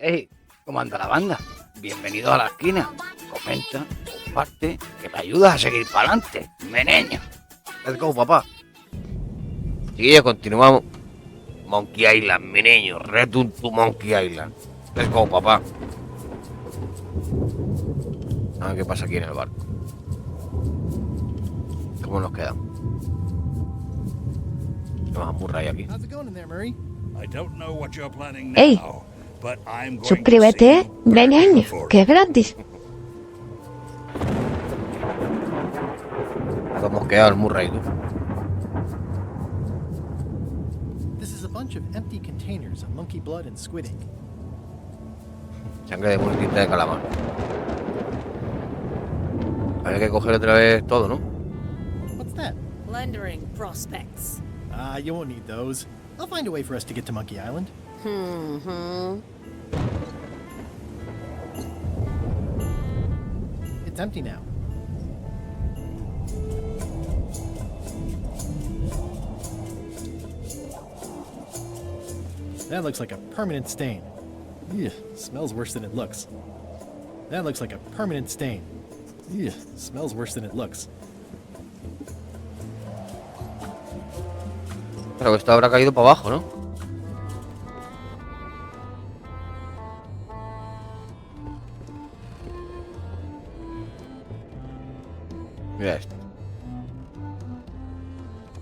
Hey, ¿cómo anda la banda? Bienvenido a la esquina. Comenta, comparte, que me ayudas a seguir para adelante, meneño. Let's go, papá. Chiquillos, continuamos. Monkey Island, meneño. Return to Monkey Island. Let's go, papá. A ver qué pasa aquí en el barco. ¿Cómo nos quedamos? ¿Qué más murray aquí? ¡Ey! Suscríbete, meneño, que es gratis. ¿Cómo hemos quedado el Murray, tú? Sangre de mono y tinta de calamar. Había que coger otra vez todo, ¿no? What's that? Plundering prospects. You won't need those. I'll find a way for us to get to Monkey Island. It's empty now. That looks like a permanent stain. Ew, smells worse than it looks. That looks like a permanent stain. Ew, smells worse than it looks. Pero que esto habrá caído para abajo, ¿no? Mira esto.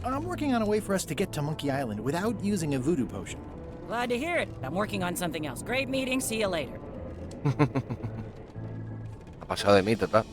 I'm working on a way for us to get to Monkey Island without using a voodoo potion. Glad to hear it. I'm working on something else. Great meeting. See you later. Ha pasado de mí, total.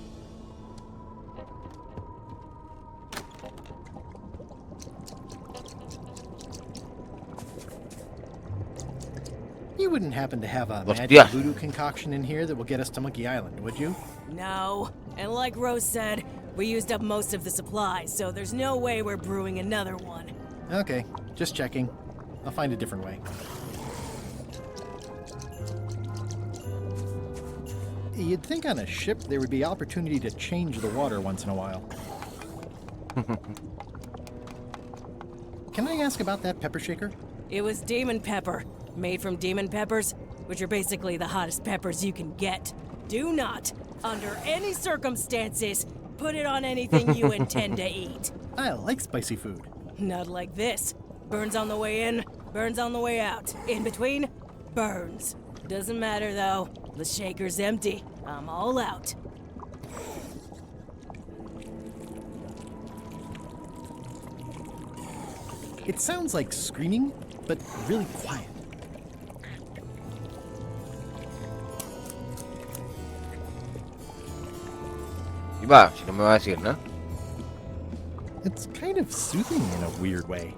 You wouldn't happen to have a Hostia. magic voodoo concoction in here that will get us to Monkey Island, would you? No. And like Rose said, we used up most of the supplies, so there's no way we're brewing another one. Okay, just checking. I'll find a different way. You'd think on a ship there would be opportunity to change the water once in a while. Can I ask about that pepper shaker? It was demon pepper, made from demon peppers, which are basically the hottest peppers you can get. Do not, under any circumstances, put it on anything you intend to eat. I like spicy food. Not like this. Burns on the way in, burns on the way out. In between, burns. Doesn't matter though. The shaker's empty. I'm all out. It sounds like screaming, but really quiet. Y va, si no me va a decir nada. It's kind of soothing in a weird way.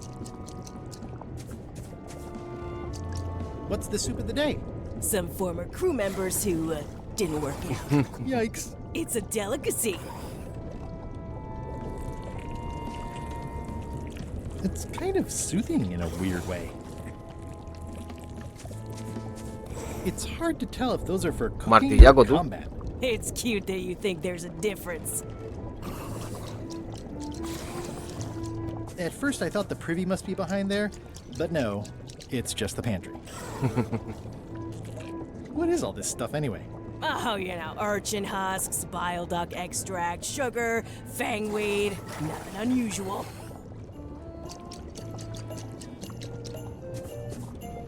What's the soup of the day? Some former crew members who didn't work out. Yikes. It's a delicacy. It's kind of soothing in a weird way. It's hard to tell if those are for cooking Martillaco, or tú. combat. It's cute that you think there's a difference. At first I thought the privy must be behind there, but no, it's just the pantry. What is all this stuff anyway? Oh, you know, urchin husks, bile duck extract, sugar, fangweed. Nothing unusual.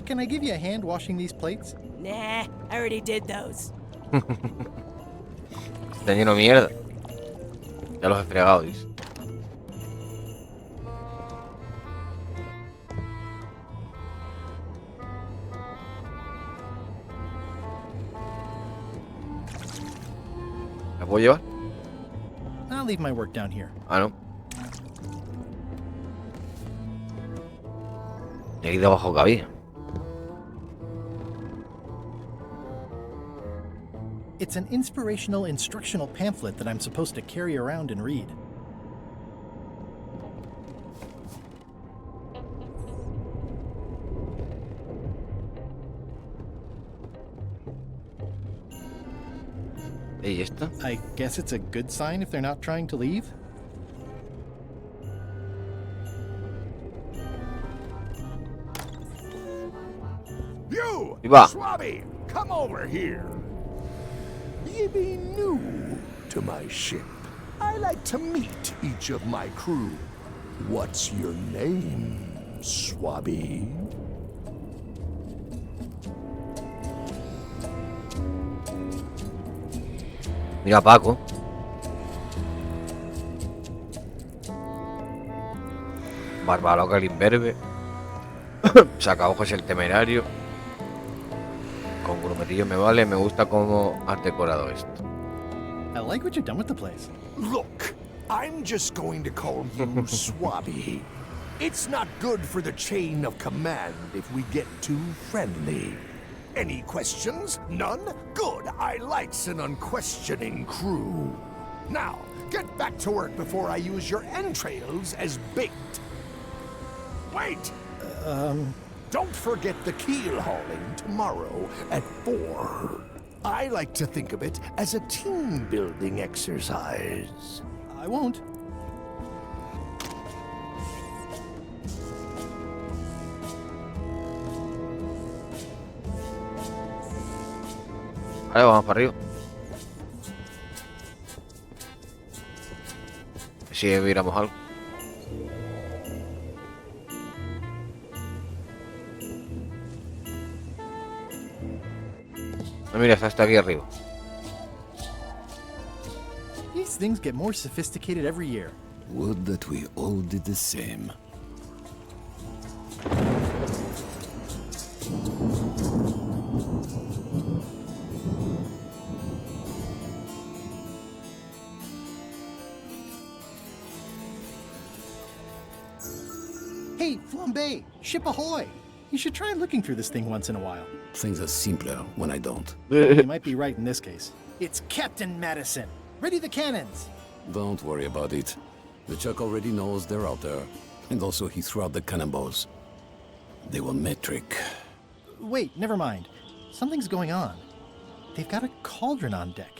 Can I give you a hand washing these plates? Nah, I already did those. Está lleno de mierda. Ya los he fregado, dice. ¿La puedo llevar? I'll leave my work down here. Ah, no. Y ahí debajo cabía. It's an inspirational instructional pamphlet that I'm supposed to carry around and read. ¿Y esta? I guess it's a good sign if they're not trying to leave. You, Y va. Swabby, come over here. Ye be new to my ship. I like to meet each of my crew. What's your name, Swabby? Mira, Paco. Barbaloca el imberbe. Sacaojos el temerario. Con grumetillo me vale. Me gusta cómo has decorado esto. I like what you've done with the place. Look, I'm just going to call you Swabby. It's not good for the chain of command if we get too friendly. Any questions? None? Good. I likes an unquestioning crew. Now, get back to work before I use your entrails as bait. Wait! Don't forget the keel hauling tomorrow at 4. I like to think of it as a team-building exercise. I won't. Vale, vamos para arriba. Si viéramos algo. No, mira, está hasta aquí arriba. These things get more sophisticated every year. Would that we all did the same. Hey, Flambe! Ship ahoy! You should try looking through this thing once in a while. Things are simpler when I don't. You might be right in this case. It's Captain Madison. Ready the cannons. Don't worry about it. The Chuck already knows they're out there. And also he threw out the cannonballs. They were metric. Wait, never mind. Something's going on. They've got a cauldron on deck.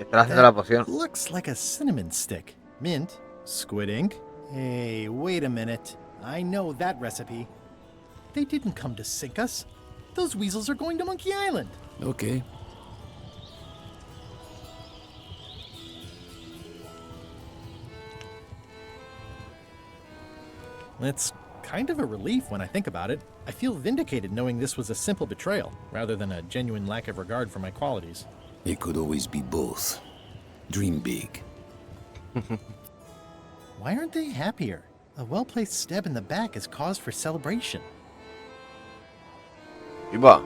Están haciendo la poción. Looks like a cinnamon stick. Mint, squid ink. Hey, wait a minute. I know that recipe. They didn't come to sink us. Those weasels are going to Monkey Island. Okay. It's kind of a relief when I think about it. I feel vindicated knowing this was a simple betrayal, rather than a genuine lack of regard for my qualities. It could always be both. Dream big. Why aren't they happier? A well-placed stab in the back is cause for celebration. Y va.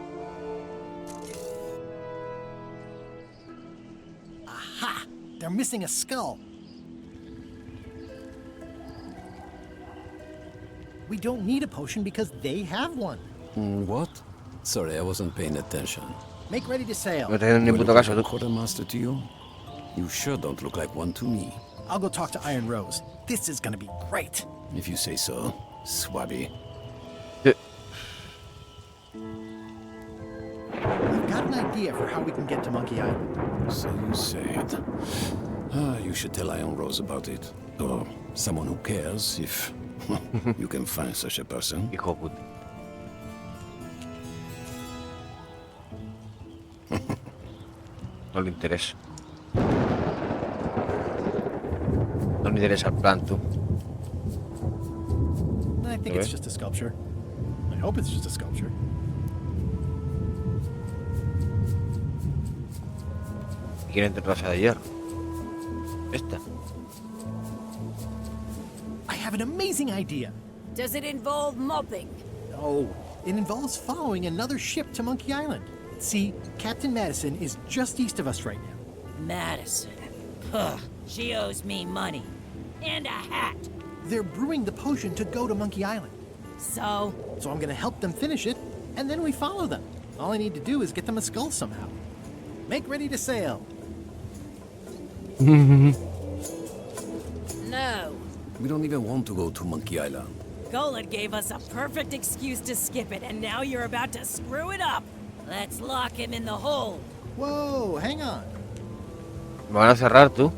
Aha! They're missing a skull. We don't need a potion because they have one. What? Sorry, I wasn't paying attention. Make ready to sail. No te haces ni You puto look caso, like a tú. quartermaster to you? You sure don't look like one to me. I'll go talk to Iron Rose. This is gonna be great. If you say so, Swabby. I've got an idea for how we can get to Monkey Island. So you said. You should tell Iron Rose about it. Or someone who cares, if you can find such a person. Hijo de puta. No le interesa. No le interesa el plan, tú. I think it's just a sculpture. I hope it's just a sculpture. Quieren tratarse de hierro. Esta. I have an amazing idea. Does it involve mopping? No, it involves following another ship to Monkey Island. See, Captain Madison is just east of us right now. Madison. Huh. She owes me money. And a hat. They're brewing the potion to go to Monkey Island. So? So I'm gonna help them finish it, and then we follow them. All I need to do is get them a skull somehow. Make ready to sail. No. We don't even want to go to Monkey Island. Golad gave us a perfect excuse to skip it, and now you're about to screw it up. Let's lock him in the hole. Whoa, hang on. Me van a cerrar, tú.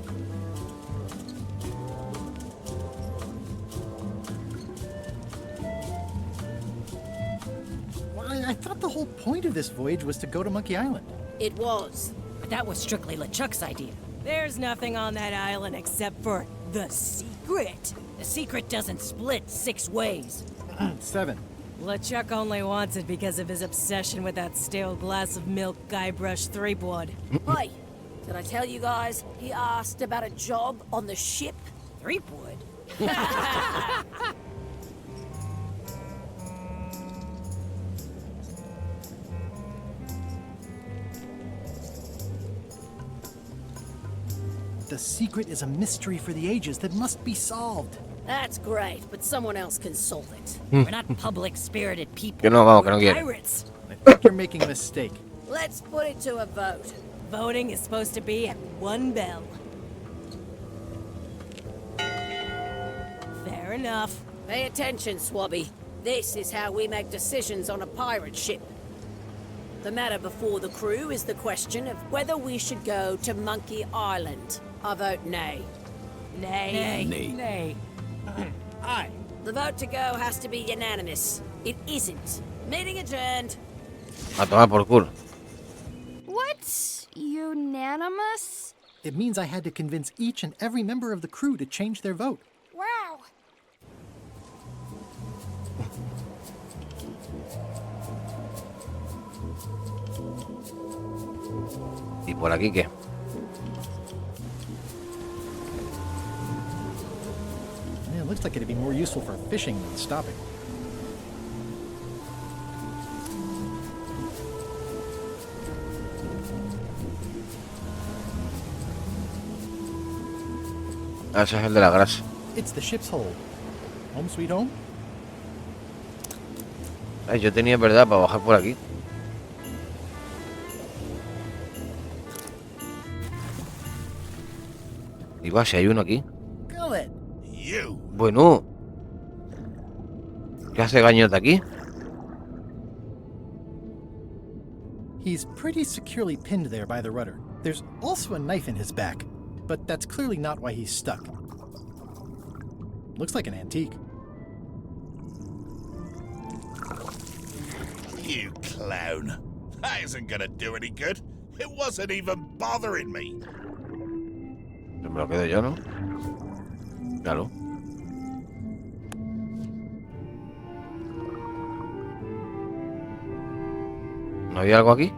Well, I thought the whole point of this voyage was to go to Monkey Island. It was. But that was strictly LeChuck's idea. There's nothing on that island except for the secret. The secret doesn't split 6 ways. 7. LeChuck only wants it because of his obsession with that stale glass of milk Guybrush Threepwood. Hey, did I tell you guys he asked about a job on the ship? Threepwood? The secret is a mystery for the ages that must be solved. That's great, but someone else can solve it. We're not public-spirited people. Que no, vamos, que no We're quiere. pirates. I think you're making a mistake. Let's put it to a vote. Voting is supposed to be at 1 bell. Fair enough. Pay attention, Swabby. This is how we make decisions on a pirate ship. The matter before the crew is the question of whether we should go to Monkey Island. I vote nay. Nay. Nay. Nay. Aye. The vote to go has to be unanimous. It isn't. Meeting adjourned. A tomar por culo. What? Unanimous? It means I had to convince each and every member of the crew to change their vote. Wow. ¿Y por aquí qué? Yeah, it looks like it'd be more useful for fishing than stopping. Ah, ese es el de la grasa. It's the ship's hold. Home sweet home? Ay, yo tenía verdad para bajar por aquí. Y va, si hay uno aquí. Gullet! You. Bueno. ¿Qué hace Gañota aquí? He's pretty securely pinned there by the rudder. There's also a knife in his back, but that's clearly not why he's stuck. Looks like an antique. You clown. That isn't gonna do any good. It wasn't even bothering me. Me lo quedo yo, ¿no? Claro. ¿No había algo aquí?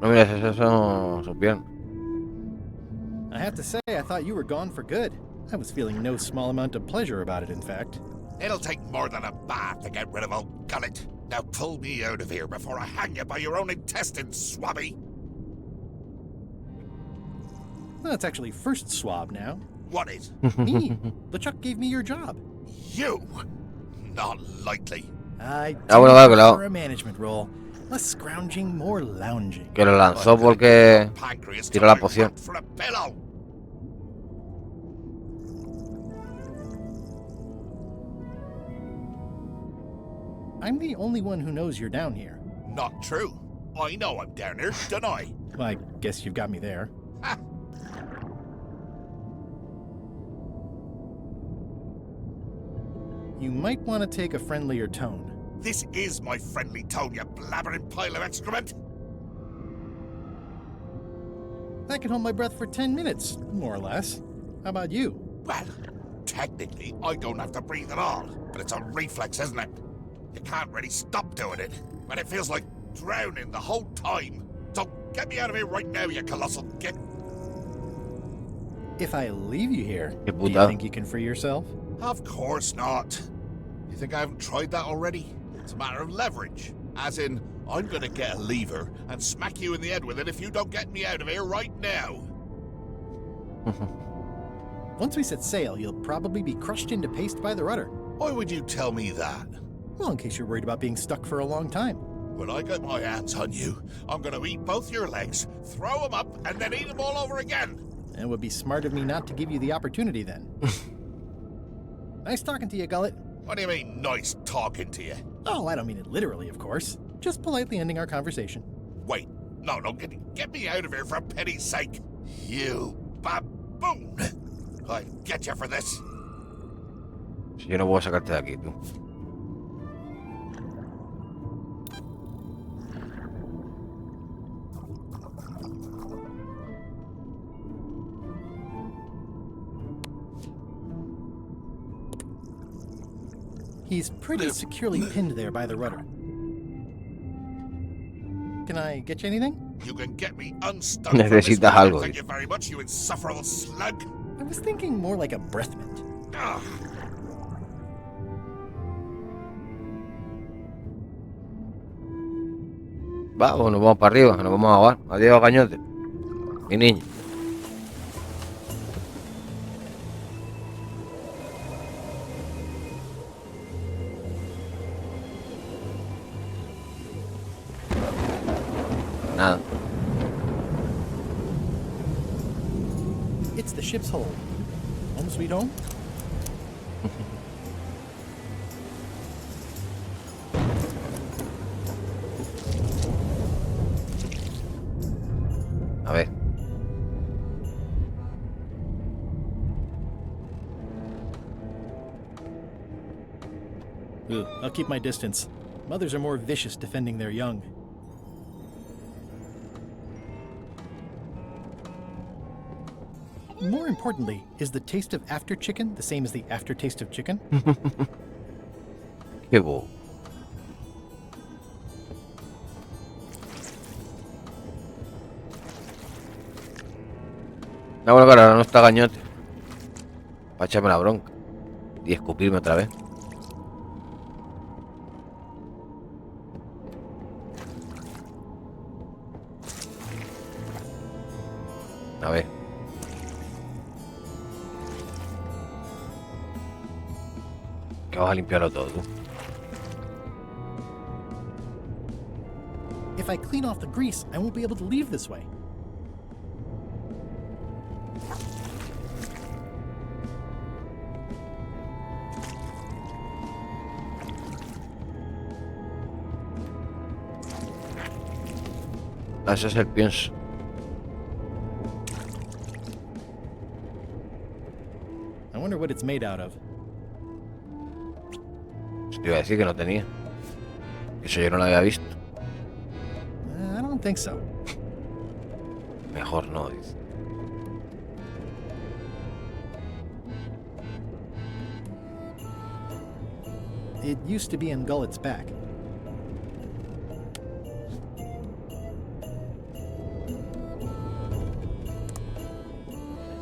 No, mira, eso supieron. I have to say, I thought you were gone for good. I was feeling no small amount of pleasure about it, in fact. It'll take more than a bath to get rid of old Gullet. Now pull me out of here before I hang you by your own intestines, Swabby. Well, it's actually first swab now. What is? Me. LeChuck gave me your job. You? Not likely. I Ah, bueno, claro, claro. for a management role. Less scrounging, more lounging. Que lo lanzó porque Pancreas tiró la took my poción. butt for a pillow. I'm the only one who knows you're down here. Not true. I know I'm down here, don't I? Well, I guess you've got me there. Ha! You might want to take a friendlier tone. This is my friendly tone, you blabbering pile of excrement. I can hold my breath for 10 minutes, more or less. How about you? Well, technically, I don't have to breathe at all, but it's a reflex, isn't it? You can't really stop doing it, but it feels like drowning the whole time. So get me out of here right now, you colossal git. If I leave you here, Qué do you puta. think you can free yourself? Of course not. You think I haven't tried that already? It's a matter of leverage. As in, I'm gonna get a lever and smack you in the head with it if you don't get me out of here right now. Once we set sail, you'll probably be crushed into paste by the rudder. Why would you tell me that? Well, in case you're worried about being stuck for a long time. When I get my hands on you, I'm gonna eat both your legs, throw them up, and then eat them all over again. It would be smart of me not to give you the opportunity then. Nice talking to you, Gullet. What do you mean, nice talking to you? Oh, I don't mean it literally, of course. Just politely ending our conversation. Wait, no, get me out of here for pity's sake. You baboon! I'll get you for this. Si yo no puedo sacarte de aquí, tú. He's pretty securely pinned there by the rudder. Can I get you anything? You can get me unstuck. Necesitas algo. Thank you very much, you insufferable slug. I was thinking more like a breath mint. Ugh. Vamos, nos vamos para arriba, nos vamos a ahogar. Adiós, cañote. Mi niño. Nada. It's the ship's hold. Home sweet home? A ver. Ugh, I'll keep my distance. Mothers are more vicious defending their young. More importantly, is the taste of after chicken the same as the aftertaste of chicken? Qué bobo. No, bueno, claro, ahora no está gañote. Para echarme la bronca. Y escupirme otra vez. A ver. Que vas a limpiarlo todo, tú. If I clean off the grease, I won't be able to leave this way. Ese es el pienso. I wonder what it's made out of. Te iba a decir que no tenía. Eso yo no lo había visto. I don't think so. Mejor no, dice. It used to be in Gullet's back.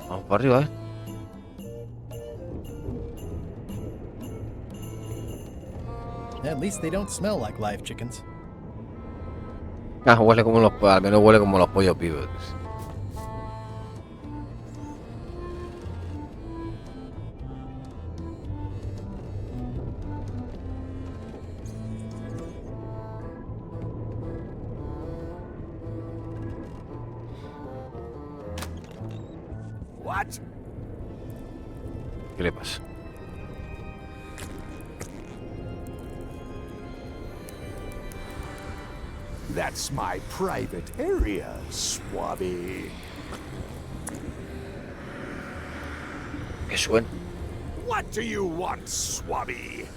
Vamos para arriba, At least they don't smell like live chickens. Ah, huele como los... Al menos huele como los pollos vivos. What? ¿Qué le pasa? That's my private area, Swabby. ¿Qué suena? What do you want, Swabby?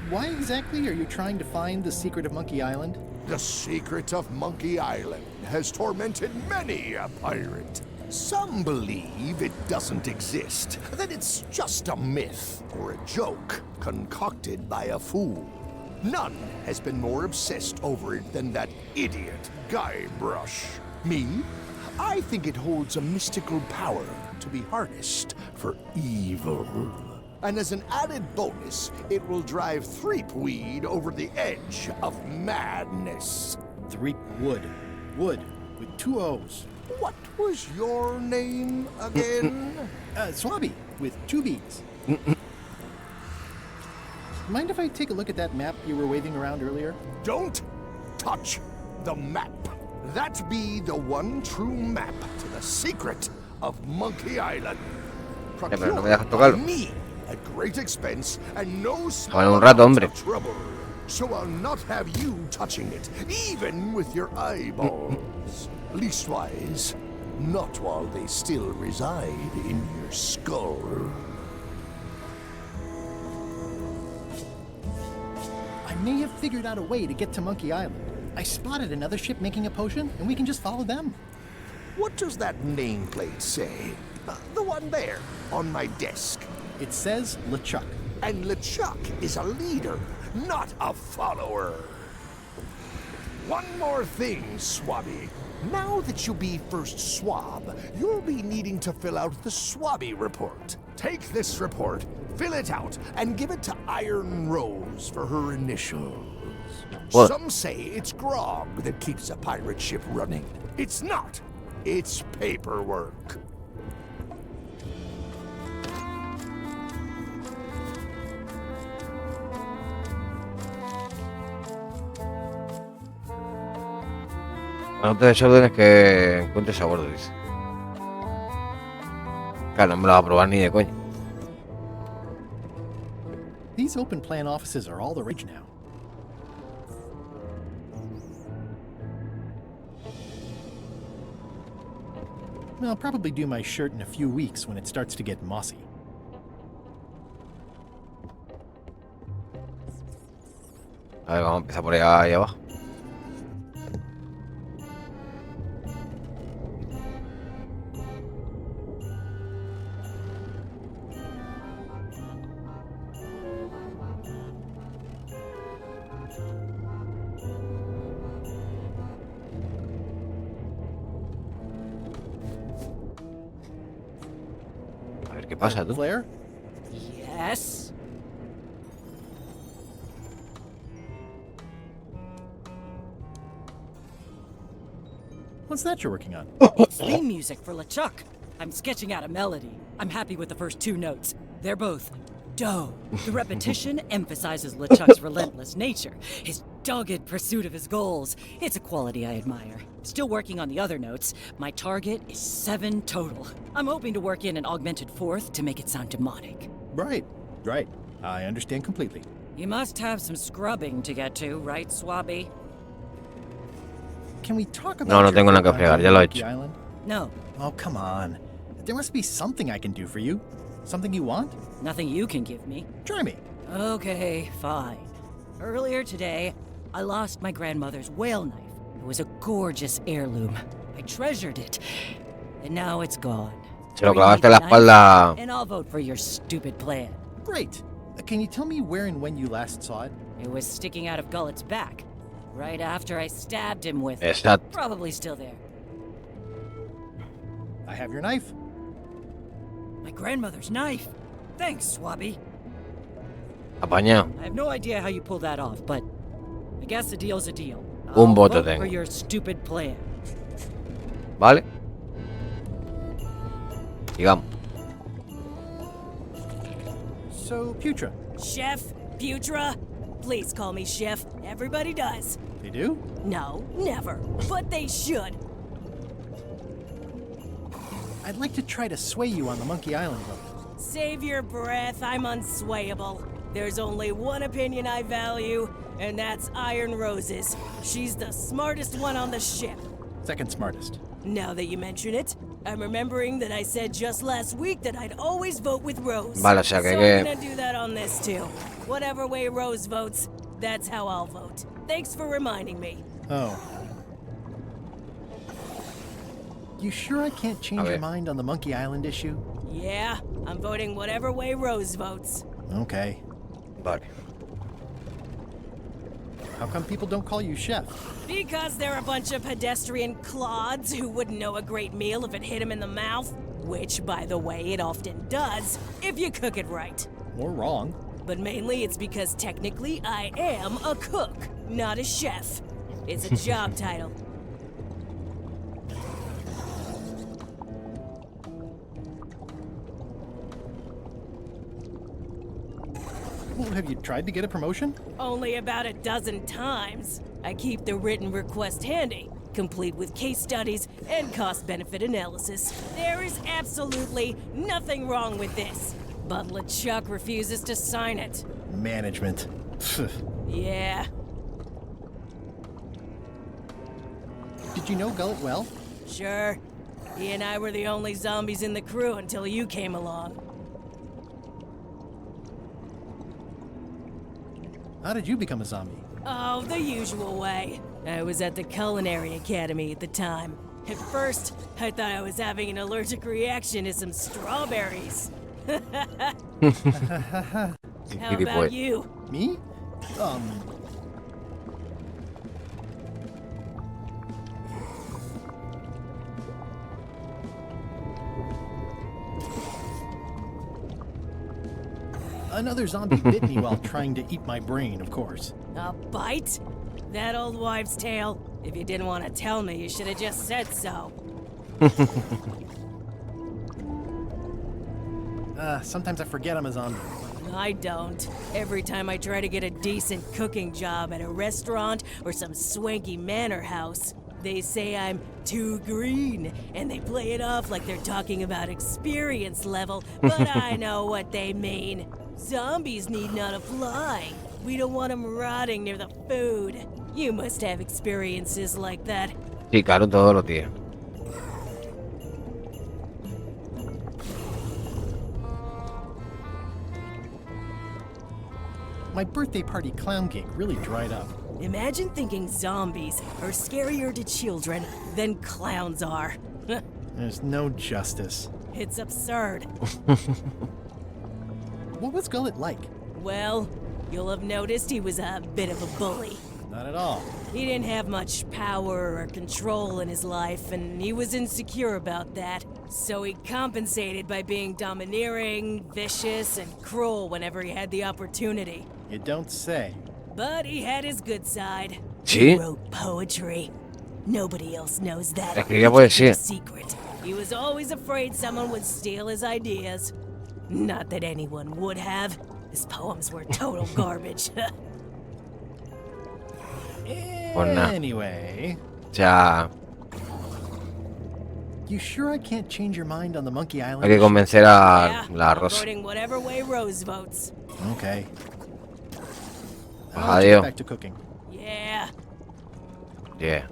Why exactly are you trying to find the secret of Monkey Island? The secret of Monkey Island has tormented many a pirate. Some believe it doesn't exist, that it's just a myth or a joke concocted by a fool. None has been more obsessed over it than that idiot Guybrush. Me? I think it holds a mystical power to be harnessed for evil. And as an added bonus, it will drive Threepweed over the edge of madness. Three wood. Wood with two O's. What was your name again? Swabby with two B's. Mind if I take a look at that map you were waving around earlier? Don't touch the map. That be the one true map to the secret of Monkey Island. pero no me dejas Procured by tocarlo. me at great expense and no Vale, un small rato, amount hombre. of trouble. So I'll not have you touching it, even with your eyeballs. Leastwise, Not while they still reside in your skull. I may have figured out a way to get to Monkey Island. I spotted another ship making a potion, and we can just follow them. What does that nameplate say? The one there, on my desk. It says LeChuck. And LeChuck is a leader, not a follower. One more thing, Swabby. Now that you'll be first swab, you'll be needing to fill out the Swabby report. Take this report, fill it out, and give it to Iron Rose for her initials. What? Some say it's grog that keeps a pirate ship running. It's not. It's paperwork. Anote desórdenes que encuentres a bordo, dice. Claro, no me lo va a probar ni de coña. These open plan offices are all the rage now. I'll probably do my shirt in a few weeks when it starts to get mossy. A ver, vamos a empezar por ahí abajo. A ver qué pasa, tú. Flair? Yes? What's that you're working on? It's theme music for LeChuck. I'm sketching out a melody. I'm happy with the first two notes. They're both do. The repetition emphasizes LeChuck's relentless nature, his dogged pursuit of his goals. It's a quality I admire. Still working on the other notes. My target is 7 total. I'm hoping to work in an augmented fourth to make it sound demonic. Right. I understand completely. You must have some scrubbing to get to, right, Swabby? Can we talk about No your tengo nada que trip fregar, on ya lo he Monkey hecho. Island? No, Oh, come on. There must be something I can do for you. Something you want? nothing you can give me. Try me. Okay, fine. Earlier today, I lost my grandmother's whale knife. It was a gorgeous heirloom. I treasured it, and now it's gone. Se lo Bring me clavaste the en la knife, espalda. and I'll vote for your stupid plan. Great. Can you tell me where and when you last saw it? It was sticking out of Gullet's back, right after I stabbed him with it. Exacto. Probably still there. I have your knife. My grandmother's knife. Thanks, Swabby. Apañado. I have no idea how you pulled that off, but I guess a deal's a deal. Un I'll voto vote tengo. for your stupid plan. ¿Vale? Digamos. So, Putra. Chef, Putra, please call me Chef. Everybody does. They do? No, never. But they should. I'd like to try to sway you on the Monkey Island vote. Save your breath, I'm unswayable. There's only one opinion I value, and that's Iron Rose's. She's the smartest one on the ship. Second smartest. Now that you mention it, I'm remembering that I said just last week that I'd always vote with Rose. Vale, o sea so que- I'm gonna do that on this too. Whatever way Rose votes, that's how I'll vote. Thanks for reminding me. Oh. You sure I can't change A your ver. mind on the Monkey Island issue? Yeah, I'm voting whatever way Rose votes. Okay. Vale. How come people don't call you chef? Because they're a bunch of pedestrian clods who wouldn't know a great meal if it hit them in the mouth. Which, by the way, it often does, if you cook it right. Or wrong. But mainly it's because technically I am a cook, not a chef. It's a job title. Well, have you tried to get a promotion? Only about a dozen times. I keep the written request handy, complete with case studies and cost-benefit analysis. There is absolutely nothing wrong with this. But LeChuck refuses to sign it. Management. Yeah, Did you know Gullet well? sure. He and I were the only zombies in the crew until you came along. How did you become a zombie? Oh, the usual way. I was at the Culinary Academy at the time. At first, I thought I was having an allergic reaction to some strawberries. How Kitty boy. about you? Me? Another zombie bit me while trying to eat my brain, of course. A bite? That old wives' tale? If you didn't want to tell me, you should have just said so. Sometimes I forget I'm a zombie. I don't. Every time I try to get a decent cooking job at a restaurant or some swanky manor house, they say I'm too green, and they play it off like they're talking about experience level, but I know what they mean. Zombies need not apply. We don't want them rotting near the food. You must have experiences like that. Sí, claro, todos los días. My birthday party clown cake really dried up. Imagine thinking zombies are scarier to children than clowns are. There's no justice. It's absurd. What was Gullet like? Well, you'll have noticed he was a bit of a bully. Not at all. He didn't have much power or control in his life, and he was insecure about that. So he compensated by being domineering, vicious, and cruel whenever he had the opportunity. You don't say. But he had his good side. ¿Sí? He wrote poetry. Nobody else knows that. Escribía poesía. It's a secret. He was always afraid someone would steal his ideas. Not that anyone would have. His poems were total garbage. Pues nada. Anyway, O sea, you sure I can't change your mind on the Monkey Island? hay que convencer a Yeah, la I'm Rosa. voting whatever way Rose votes. Okay. Pues I'll get adiós. back to cooking. Yeah. Yeah.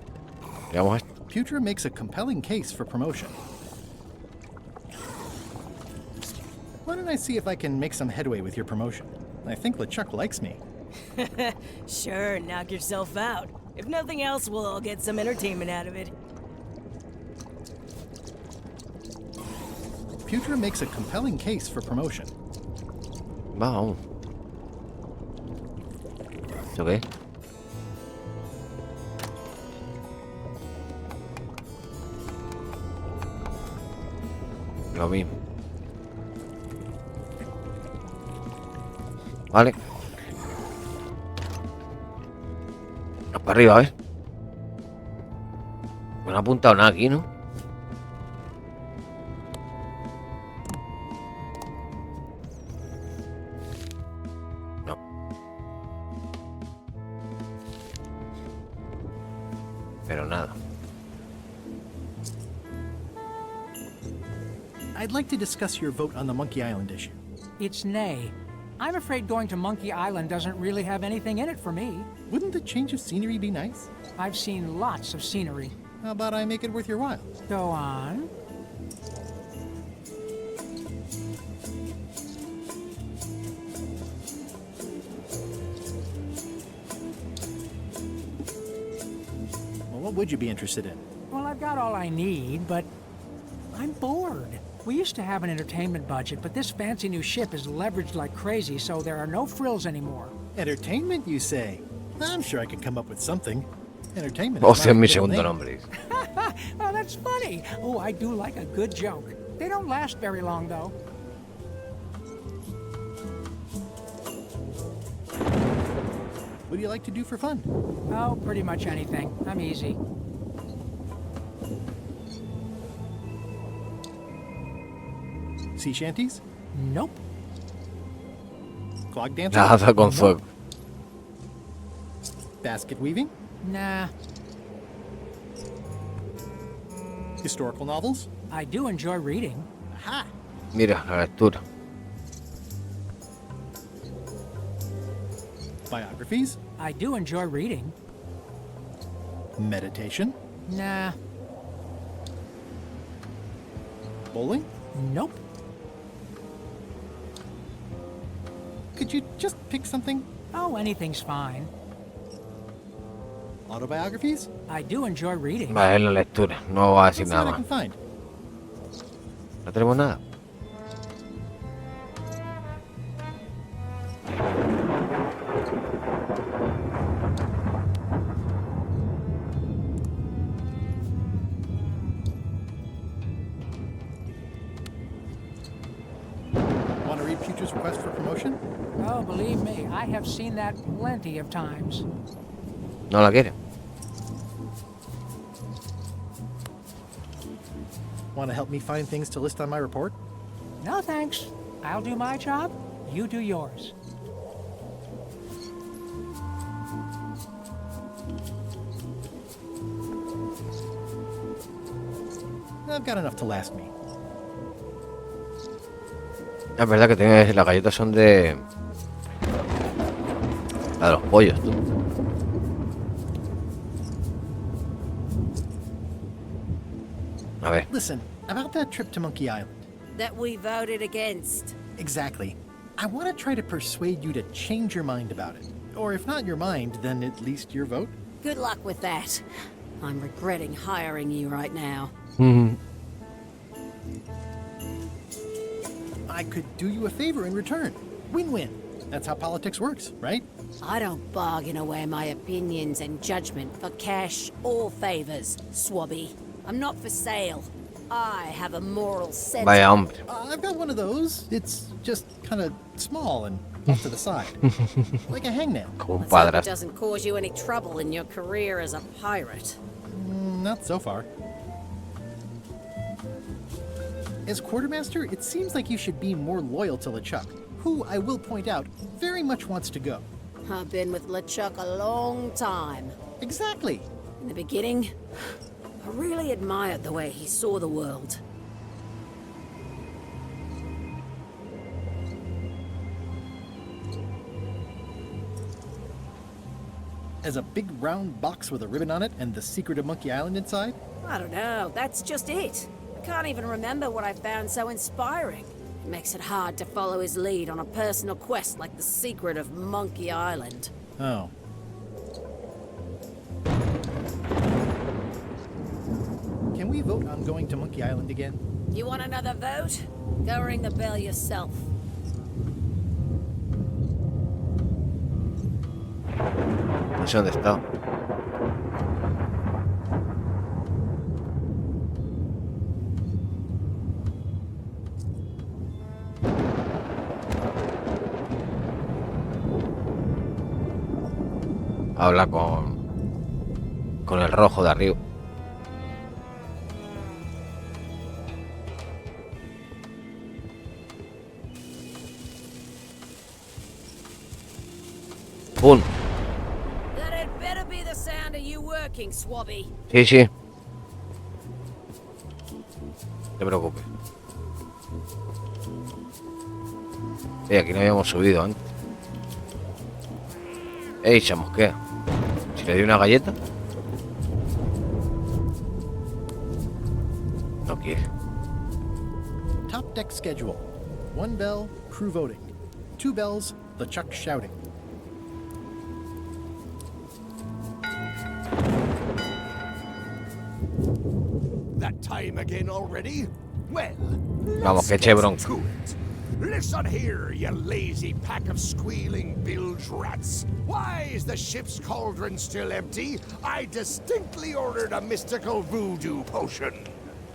Digamos esto. Putra makes a compelling case for promotion. Why don't I see if I can make some headway with your promotion? I think LeChuck likes me. Sure, knock yourself out. If nothing else, we'll all get some entertainment out of it. Putra makes a compelling case for promotion. Vamos. ¿Esto qué? Lo mismo. Vale. Para arriba, a ver. No he apuntado nada aquí, ¿no? No. Pero nada. I'd like to discuss your vote on the Monkey Island issue. It's nay. I'm afraid going to Monkey Island doesn't really have anything in it for me. Wouldn't the change of scenery be nice? I've seen lots of scenery. How about I make it worth your while? Go on. Well, what would you be interested in? Well, I've got all I need, but I'm bored. We used to have an entertainment budget, but this fancy new ship is leveraged like crazy, so there are no frills anymore. Entertainment, you say? I'm sure I could come up with something. Entertainment O is sea, es my mi middle segundo name. nombre. Oh, that's funny. Oh, I do like a good joke. They don't last very long, though. What do you like to do for fun? Oh, pretty much anything. I'm easy. Sea shanties? Nope. Clog dancing? Nada con fuego. Basket weaving? Nah. Historical novels? I do enjoy reading. Aha! Mira, la lectura. Biographies? I do enjoy reading. Meditation? Nah. Bowling? Nope. Could you just pick something? Oh, anything's fine. Autobiographies? I do enjoy reading. Vale, es la lectura. No va a decir Let's see what nada I can más. find. No tenemos nada. Want to read Future's request for promotion? Oh, believe me, I have seen that plenty of times. No la quiere. Want to help me find things to list on my report? No thanks. I'll do my job, you do yours. I've got enough to last me. Es verdad que tienes, las galletas son de... La de los pollos, tú. A ver. Listen, about that trip to Monkey Island. That we voted against. Exactly. I want to try to persuade you to change your mind about it. Or if not your mind, then at least your vote. Good luck with that. I'm regretting hiring you right now. I could do you a favor in return. Win-win. That's how politics works, right? I don't bargain away my opinions and judgment for cash or favors, Swabby. I'm not for sale. I have a moral sense. Vaya hombre. I've got one of those. It's just kind of small and off to the side. Like a hangnail. Como un Let's hope it padrastro. doesn't cause you any trouble in your career as a pirate. Not so far. As quartermaster, it seems like you should be more loyal to LeChuck, who, I will point out, very much wants to go. I've been with LeChuck a long time. Exactly. In the beginning, I really admired the way he saw the world. As a big round box with a ribbon on it and the secret of Monkey Island inside? I don't know, that's just it. I can't even remember what I found so inspiring. It makes it hard to follow his lead on a personal quest like the secret of Monkey Island. Oh. Can we vote on going to Monkey Island again? You want another vote? Go ring the bell yourself. No sé dónde está. Habla con el rojo de arriba. ¡Pum! That had better be the sound of you working, Swabby. Sí, sí. No te preocupes. Aquí no habíamos subido antes. ¡Ey, se mosquea! Si le doy una galleta. No quiere. Top deck schedule. 1 bell, crew voting. 2 bells, LeChuck shouting. That time again already? Well, Vamos, que let's eche get bronca. to it. Listen here, you lazy pack of squealing bilge rats. Why is the ship's cauldron still empty? I distinctly ordered a mystical voodoo potion.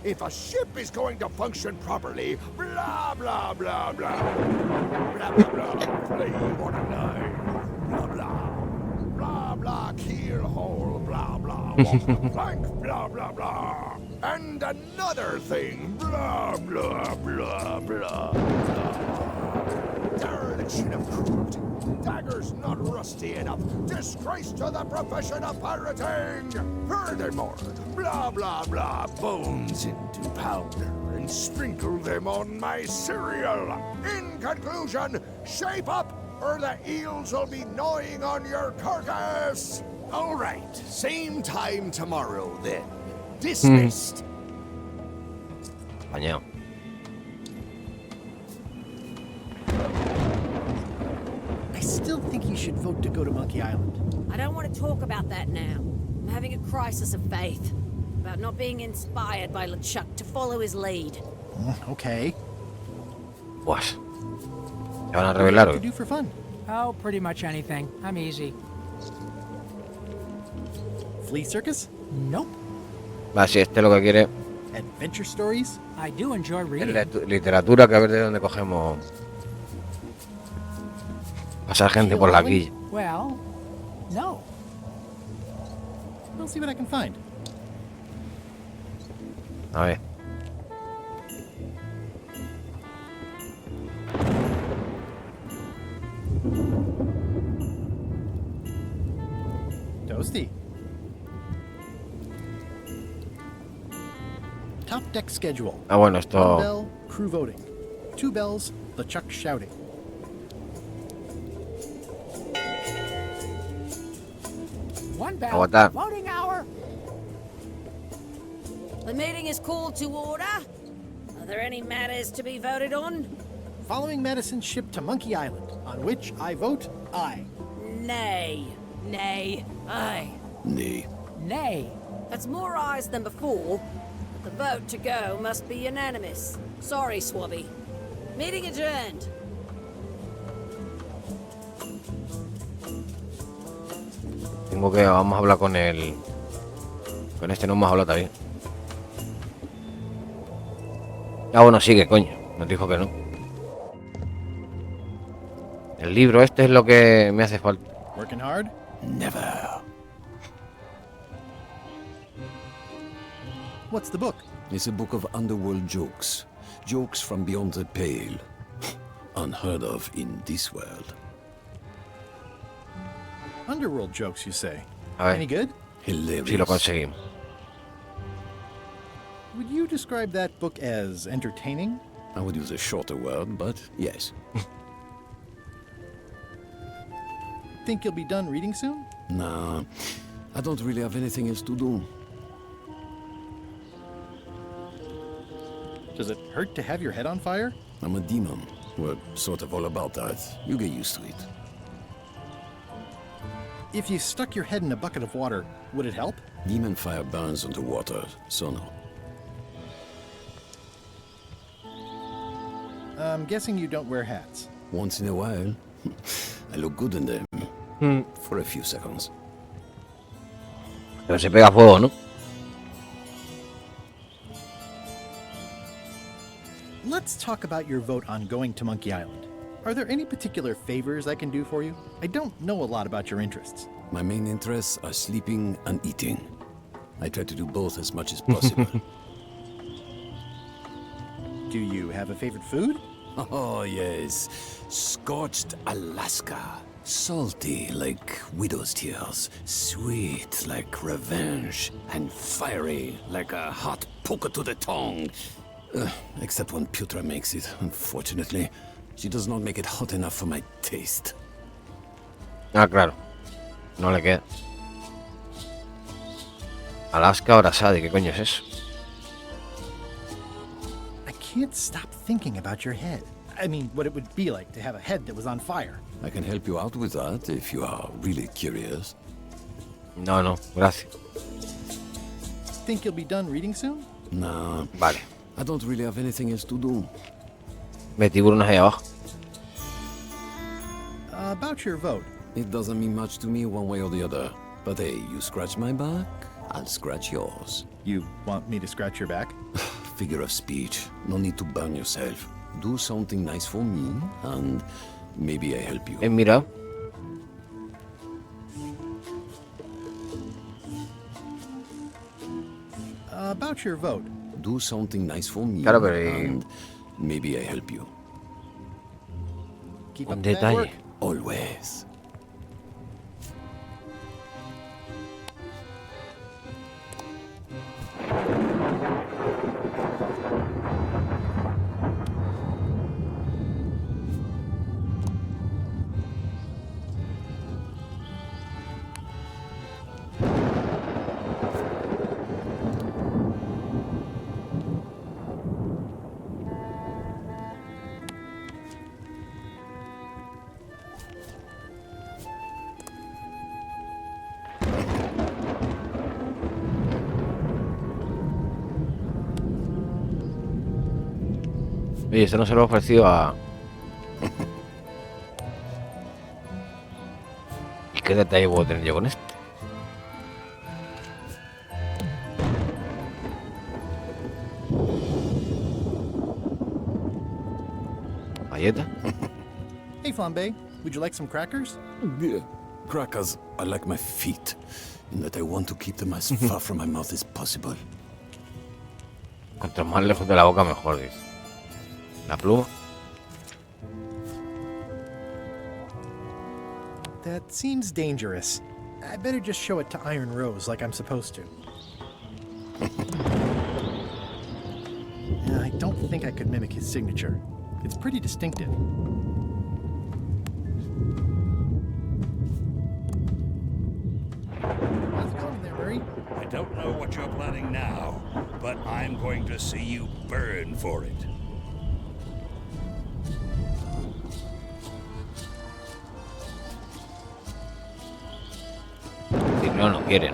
If a ship is going to function properly, blah, blah, blah, blah. Blah, blah, blah, play what a line. Blah, blah. Blah, blah, keel hole, blah, blah. Walk the plank, blah, blah, blah. And another thing, blah, blah, blah, blah, blah. Dereliction of cruelty. Daggers not rusty enough. Disgrace to the profession of pirating. Furthermore, blah, blah, blah, bones into powder and sprinkle them on my cereal. In conclusion, shape up or the eels will be gnawing on your carcass. All right, same time tomorrow then. Dismissed. Bañado. still think you should vote to go to Monkey Island. I don't want to talk about that now. I'm having a crisis of faith about not being inspired by LeChuck to follow his lead. Okay. Pues. ¿Se van a What revelar do you hoy? do for fun? Oh, pretty much anything. I'm easy. Flea circus? Nope. Va, si este lo que quiere Adventure stories? I do enjoy es reading. literatura, que a ver de dónde cogemos. Pasar gente por la quilla. Well, no. I'll see what I can find. A ver. Toasty. Top deck schedule. Ah, bueno, One esto. bell, crew voting. 2 bells, LeChuck shouting. One bell. Aguantar. Voting hour. The meeting is called to order. Are there any matters to be voted on? Following Madison's ship to Monkey Island, on which I vote aye. Nay. Nay. Aye. Nay. Nay. That's more ayes than before. But the vote to go must be unanimous. Sorry, Swabby. Meeting adjourned. Tengo que. Vamos a hablar con el. Con este no hemos hablado también. Ah, bueno, sigue, coño. Nos dijo que no. El libro este es lo que me hace falta. Working hard? Never. What's the book? It's a book of underworld jokes. Jokes from beyond the pale. Unheard of in this world. Underworld jokes, you say? A ver. Any good? Hilarious. Si lo conseguimos. Would you describe that book as entertaining? I would use a shorter word, but yes. Think you'll be done reading soon? Nah, I don't really have anything else to do. Does it hurt to have your head on fire? I'm a demon. We're sort of all about that. You get used to it. If you stuck your head in a bucket of water, would it help? Demon fire burns underwater, so no. I'm guessing you don't wear hats. Once in a while, I look good in them. For a few seconds. Pero se pega fuego, ¿no? Let's talk about your vote on going to Monkey Island. Are there any particular favors I can do for you? I don't know a lot about your interests. My main interests are sleeping and eating. I try to do both as much as possible. Do you have a favorite food? Oh, yes. Scorched Alaska. Salty like widow's tears. Sweet like revenge. And fiery like a hot poker to the tongue. Except when Putra makes it, unfortunately. She does not make it hot enough for my taste. Ah, claro. No le queda. Alaska Orasadi, ¿qué coño es eso? I can't stop thinking about your head. I mean, what it would be like to have a head that was on fire. I can help you out with that if you are really curious. No, no, gracias. Think you'll be done reading soon? Nah, Vale. I don't really have anything else to do. Ve tiburones ahí abajo. About your vote. It doesn't mean much to me one way or the other. But hey, you scratch my back, I'll scratch yours. You want me to scratch your back? Figure of speech. No need to burn yourself. Do something nice for me, and maybe I help you. Mira. About your vote. Do something nice for me, Claro, pero and maybe I help you. Keep Un up the bad detalle. work. Always. Oye, esto no se lo he ofrecido a... ¿Y qué detalle puedo tener yo con esto? ¿Galleta? Hey, Flambe, would you like some crackers? Yeah, crackers are like my feet, in that I want to keep them as far from my mouth as possible. Cuanto más lejos de la boca, mejor, dice. La pluma. That seems dangerous. I better just show it to Iron Rose like I'm supposed to. I don't think I could mimic his signature. It's pretty distinctive. How's it going there, Murray? I don't know what you're planning now, but I'm going to see you burn for it. Si no, no quieren.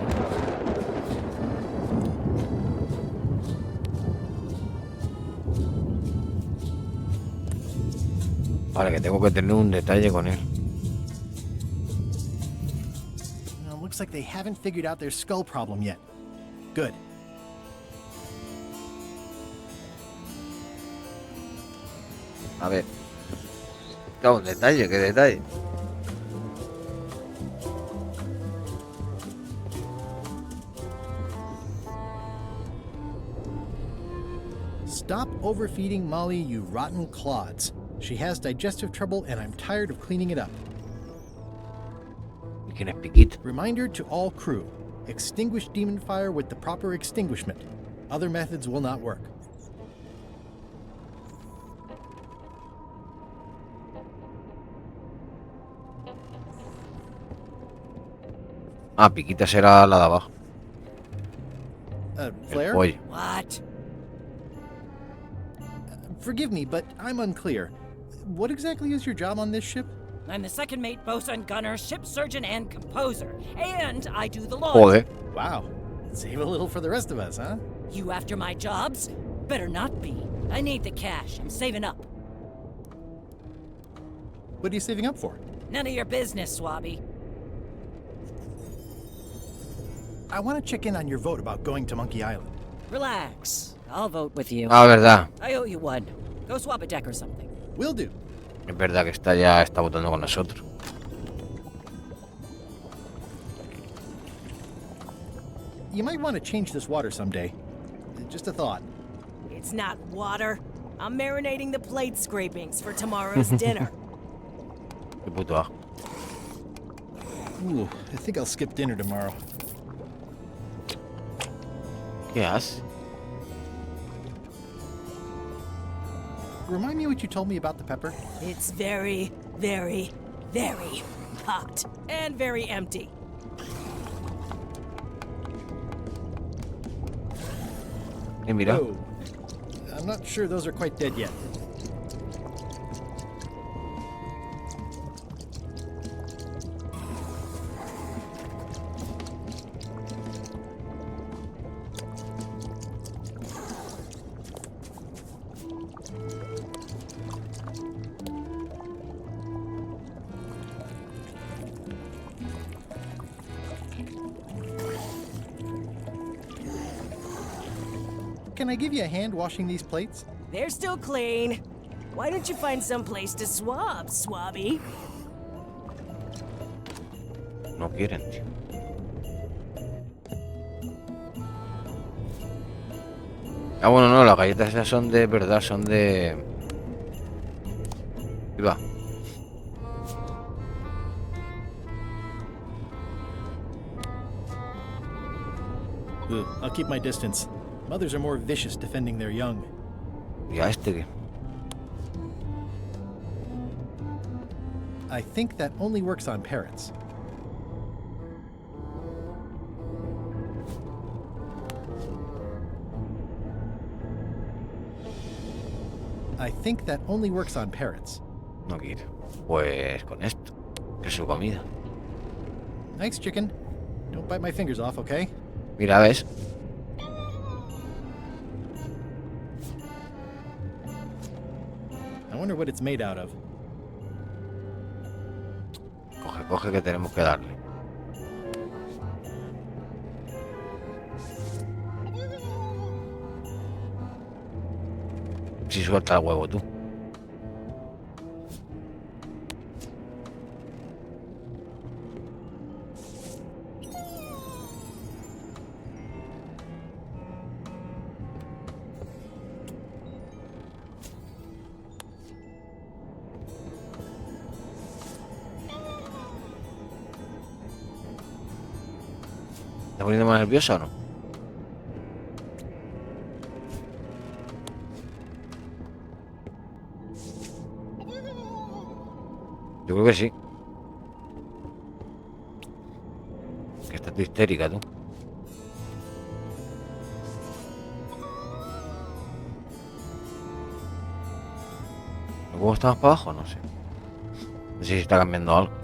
Vale, que tengo que tener un detalle con él. Looks like they haven't figured out their skull problem yet. Good. A ver. Claro, un detalle, ¿qué detalle? Stop overfeeding Molly, you rotten clods. She has digestive trouble and I'm tired of cleaning it up. ¿Y quién es Piquito? Reminder to all crew. Extinguish demon fire with the proper extinguishment. Other methods will not work. Ah, Piquita será la de abajo. Flair? Oye. What? Forgive me, but I'm unclear. What exactly is your job on this ship? I'm the second mate, bosun, gunner, ship surgeon, and composer. And I do the laundry. Joder. Wow. Save a little for the rest of us, huh? You after my jobs? Better not be. I need the cash. I'm saving up. What are you saving up for? None of your business, Swabby. I want to check in on your vote about going to Monkey Island. Relax. I'll vote with you. Ah, verdad. I owe you one. Go swap a deck or something. Will do. Es verdad que ya está votando con nosotros. You might want to change this water someday. Just a thought. It's not water. I'm marinating the plate scrapings for tomorrow's dinner. Qué puto asco. Ooh, I think I'll skip dinner tomorrow. ¿Qué haces? Remind me what you told me about the pepper? It's very, very, very hot. And very empty. Mira. Oh, I'm not sure those are quite dead yet. Can I give you a hand washing these plates? They're still clean. Why don't you find some place to swab, Swabby? No quieren, tío. Ah, bueno, no, las galletas esas son de verdad, son de... Ahí va. I'll keep my distance. Mothers are more vicious defending their young. ¿Y a este qué? I think that only works on parrots. I think that only works on parrots. No quiere. Pues con esto, que es su comida. Thanks, chicken. Don't bite my fingers off, okay? Mira, ¿ves? wonder what it's made out of. Coge, coge, que tenemos que darle. Si suelta el huevo, tú. ¿Está poniendo más nerviosa o no? Yo creo que sí. Que estás tú histérica, tú. ¿Cómo está más para abajo? No sé. No sé si está cambiando algo.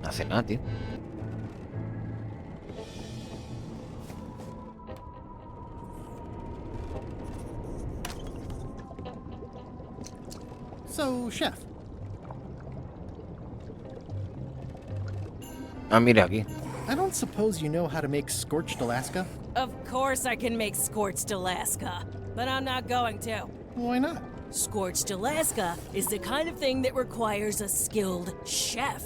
No hace nada, tío. So, chef, Ah, mira aquí. I don't suppose you know how to make scorched Alaska? Of course I can make scorched Alaska, but I'm not going to. Why not? Scorched Alaska is the kind of thing that requires a skilled chef.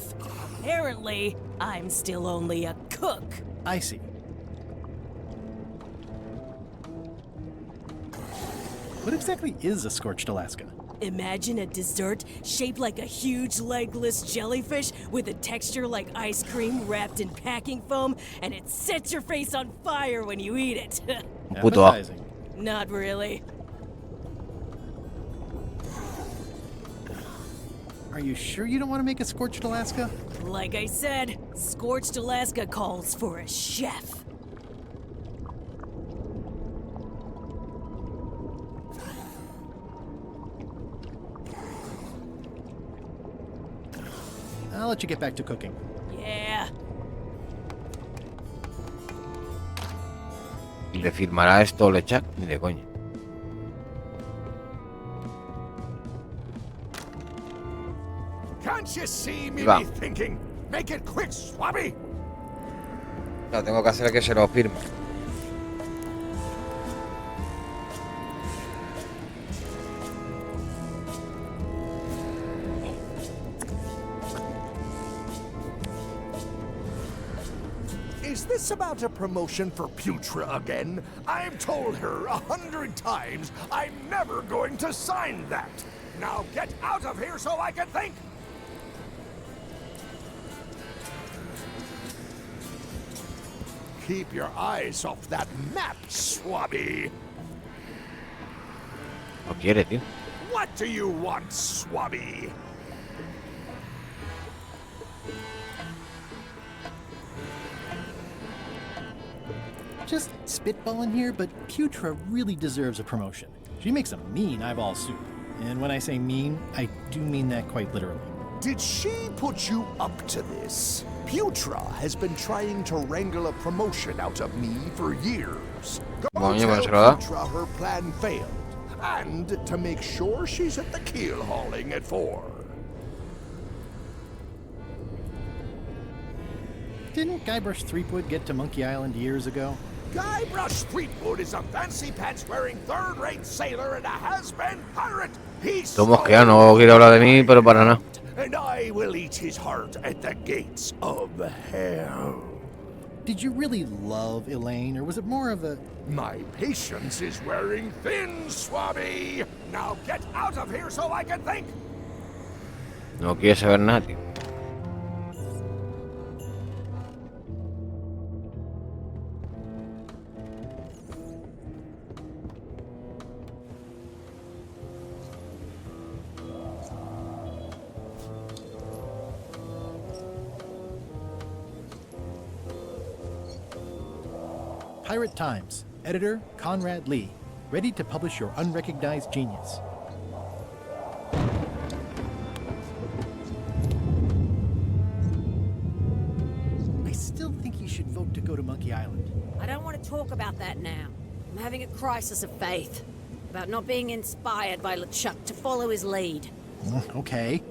Apparently, I'm still only a cook. I see. What exactly is a scorched Alaska? Imagine a dessert shaped like a huge legless jellyfish with a texture like ice cream wrapped in packing foam, and it sets your face on fire when you eat it. Puto asco. Appetizing. Not really. Are you sure you don't want to make a scorched Alaska? Like I said, Scorched Alaska calls for a chef. I'll let you get back to cooking. Yeah. ¿Y le firmará esto LeChuck? Ni de coña. Can't you see me Va. be thinking? Make it quick, Swabby! No, tengo que hacer que se lo firme. Is this about a promotion for Putra again? I've told her 100 times I'm never going to sign that. Now get out of here so I can think! Keep your eyes off that map, Swabby! No quiere, tío. What do you want, Swabby? Just spitballing here, but Putra really deserves a promotion. She makes a mean eyeball soup. And when I say mean, I do mean that quite literally. Did she put you up to this? Putra has been trying to wrangle a promotion out of me for years. Go Bueno, tell pues se lo da. Putra her plan failed. And to make sure she's at the keel hauling at 4. Didn't Guybrush Threepwood get to Monkey Island years ago? Guybrush Threepwood is a fancy pants wearing third-rate sailor and a has-been pirate. He's Tomos que ya no quiere hablar de mí, pero para nada. and I will eat his heart at the gates of hell. Did you really love Elaine, or was it more of a... My patience is wearing thin, Swabby. Now get out of here so I can think. No quiere saber nada, tío. Pirate Times. Editor Conrad Lee. Ready to publish your unrecognized genius. I still think you should vote to go to Monkey Island. I don't want to talk about that now. I'm having a crisis of faith about not being inspired by LeChuck to follow his lead. Okay.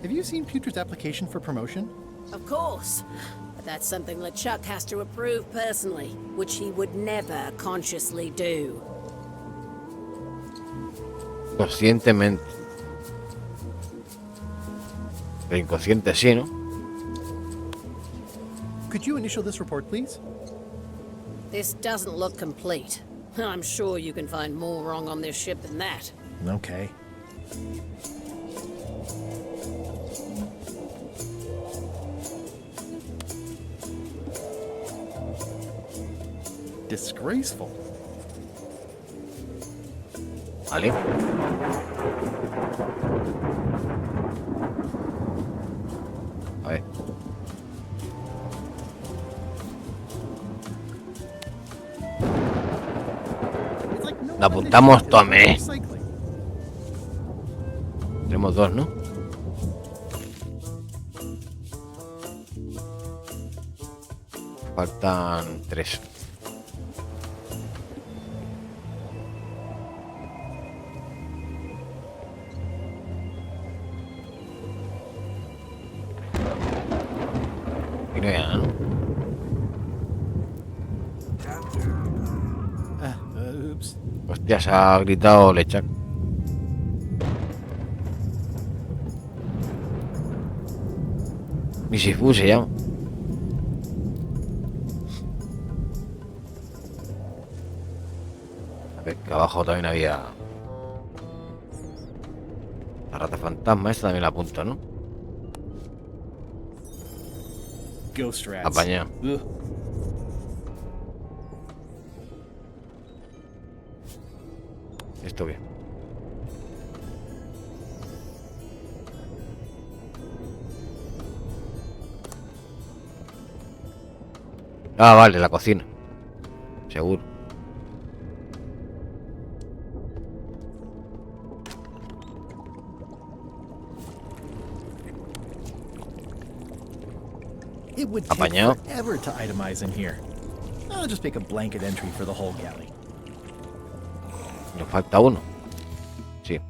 Have you seen Putrid's application for promotion? Of course. But that's something LeChuck has to approve personally, which he would never consciously do. Conscientemente. Pero inconsciente sí, ¿no? Could you initial this report, please? This doesn't look complete. I'm sure you can find more wrong on this ship than that. Okay. Disgraceful. Vale. A ver. La apuntamos, tome. Tenemos dos, ¿no? Faltan tres. Y no hay nada, ¿no? Oops. Hostia, se ha gritado LeChuck. Misifu se llama. A ver, que abajo también había... La rata fantasma, esta también la apunto, ¿no? Ghost rats. Apañado. Ugh. Esto bien. Ah, vale, la cocina. Seguro. It would take Apañado. forever to itemize in here. I'll just make a blanket entry for the whole galley. Nos falta uno. Sí.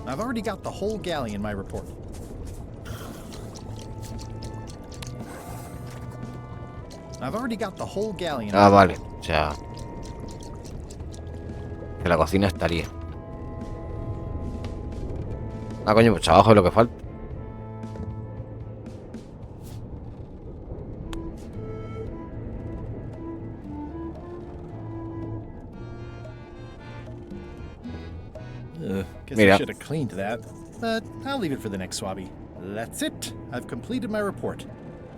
I've already got the whole galley in my report. I've already got the whole galley in Ah, my vale. O sea... Que la cocina estaría. Ah, coño, pues abajo es lo que falta. Guess Mira. I should have cleaned that, but I'll leave it for the next swabby. That's it. I've completed my report.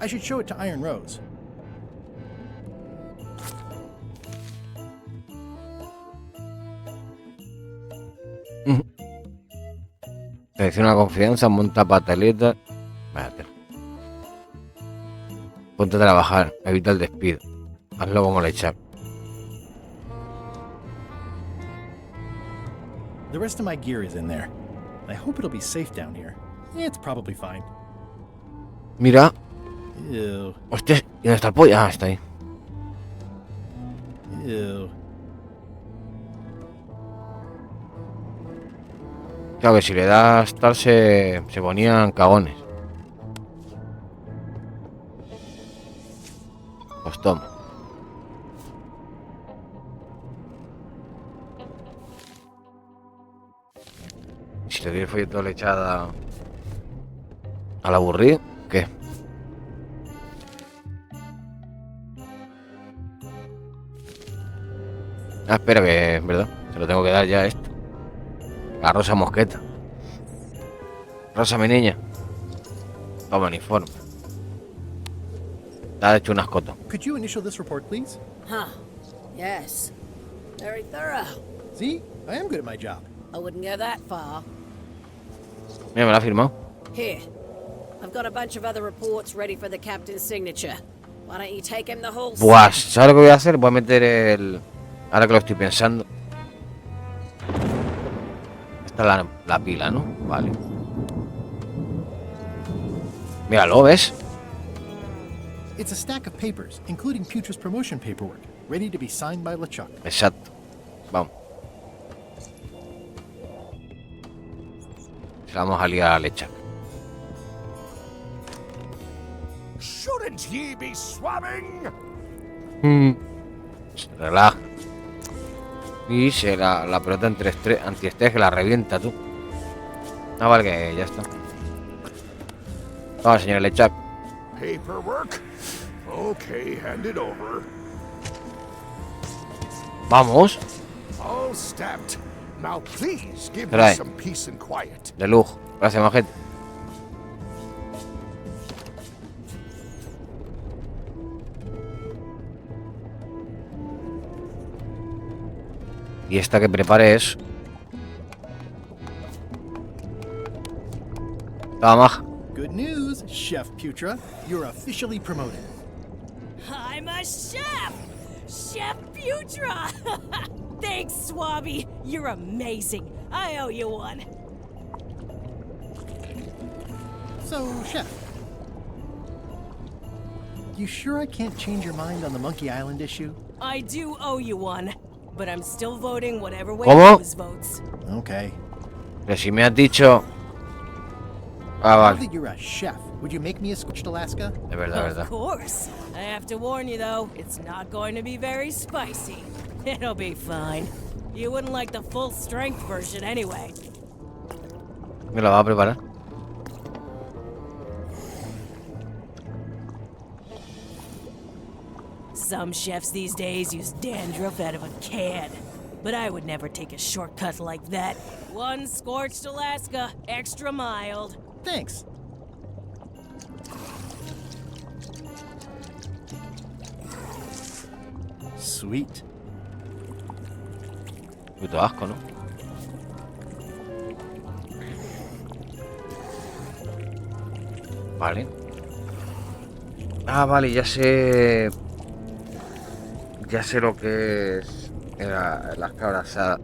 I should show it to Iron Rose. Selecciona confianza, monta pataleta. Espérate. Ponte a trabajar, evita el despido. Hazlo como LeChuck. The rest of my gear is in there. I hope it'll be safe down here. It's probably fine. Mira. Ew. Hostia, ¿y dónde está el pollo? Ah, está ahí. Ew. Claro que si le das tal se ponían cagones. Pues toma. ¿Y si le doy el folleto le echada al aburrido? ¿Qué? Ah, espera, que es verdad. Se lo tengo que dar ya a esto. La Rosa Mosqueta. Rosa, mi niña. Toma el informe. Te has hecho un ascoto. Could you initial this report, please? Huh. Yes. Very thorough. See? I am good at my job. I wouldn't go that far. Mira, me lo ha firmado. Here. I've got a bunch of other reports ready for the captain's signature. Why don't you take him the whole Buah, ¿sabes lo que voy a hacer? Voy a meter el... Ahora que lo estoy pensando. Esta es la pila, ¿no? Vale. Míralo, ¿ves? It's a stack of papers, including Putra's promotion paperwork, ready to be signed by LeChuck. Exacto. Vamos. Se la vamos a liar a LeChuck. Shouldn't ye be swabbing? Se relaja. Y se la pelota antiestrés que la revienta, tú. Ah, vale, que ya está. Vamos, señor LeChuck. Paperwork? Okay, hand it over. Vamos. All stamped. Now please give me Trae. some peace and quiet. De lujo. Gracias, majete. Y esta que prepare es... Toma, maja. Good news, Chef Putra. You're officially promoted. I'm a chef! Chef Putra! Thanks, Swabby. You're amazing. I owe you one. So, Chef. You sure I can't change your mind on the Monkey Island issue? I do owe you one, but I'm still voting whatever way ¿Cómo? Rose votes. Okay. Pero si me has dicho... Ah, Now vale. that you're a chef, would you make me a squished Alaska? Es verdad, es Of verdad. course. I have to warn you, though, it's not going to be very spicy. It'll be fine. You wouldn't like the full-strength version anyway. Me la va a preparar. Some chefs these days use dandruff out of a can. But I would never take a shortcut like that. One scorched Alaska, extra mild. Thanks. Sweet. Puto asco, ¿no? Vale. Ah, vale, ya sé... Ya sé lo que es... las cabras asadas.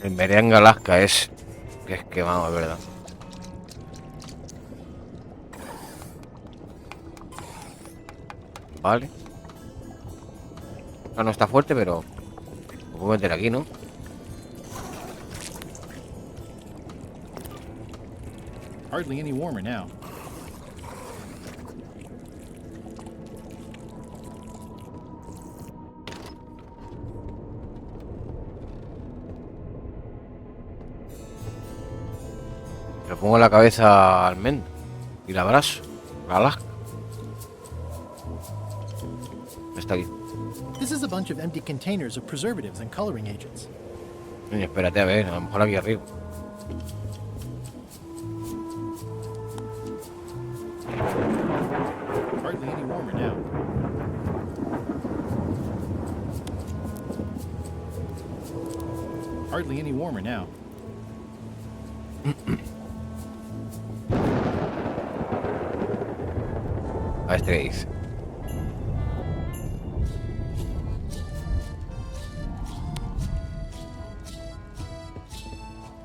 El merengue Alaska es... Que es que vamos, es verdad. Vale. No está fuerte, pero... Lo puedo meter aquí, ¿no? Hardly any warmer now. Le pongo la cabeza al men y la abrazo. La Alaska. Está aquí. This is a bunch of empty containers of preservatives and coloring agents. Coño, espérate, a ver, a lo mejor aquí arriba. Hardly any warmer now. Hardly any warmer now. A este que dice.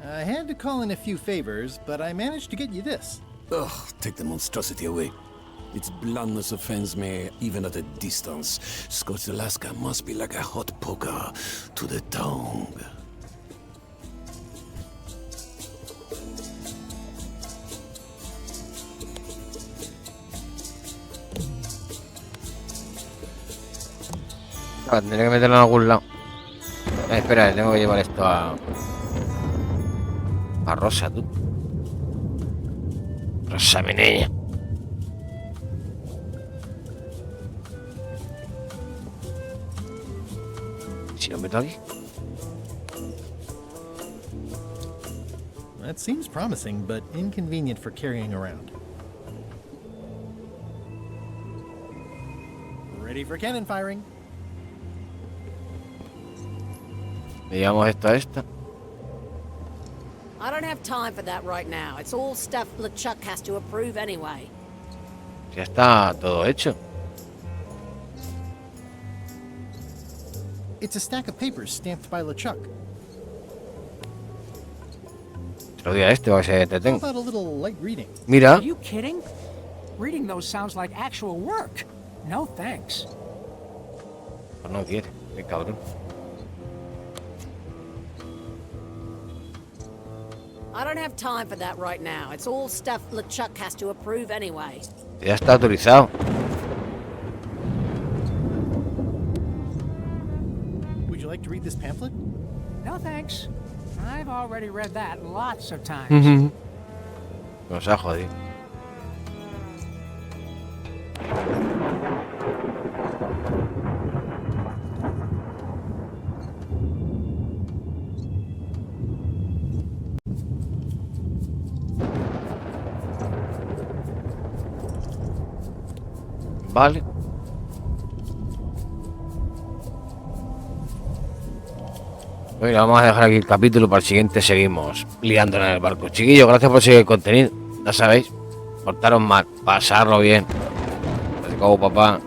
I had to call in a few favors, but I managed to get you this. Ugh, take the monstrosity away. Its blandness offends me, even at a distance. Scorched Alaska must be like a hot poker to the tongue. Ah, tendré que meterlo en algún lado. Espera, tengo que llevar esto a Rosa, tú. Rosa, mi niña. Si lo meto aquí. That seems promising, but inconvenient for carrying around. Ready for cannon firing. Le llevamos esto a esta. I don't have time for that right now. It's all stuff LeChuck has to approve anyway. Ya está todo hecho. It's a stack of papers stamped by LeChuck. Se lo diga a este para que se How entretenga. about a little light reading? Mira. Are you kidding? Reading those sounds like actual work. No thanks. Pues no quiere, qué cabrón. I don't have time for that right now. It's all stuff LeChuck has to approve anyway. Ya está autorizado. Would you like to read this pamphlet? No thanks. I've already read that lots of times. Nos ha jodido. Vale. Bueno, vamos a dejar aquí el capítulo. Para el siguiente seguimos liándonos en el barco. Chiquillos, gracias por seguir el contenido. Ya sabéis, portaros mal, pasarlo bien. Let's go, papá.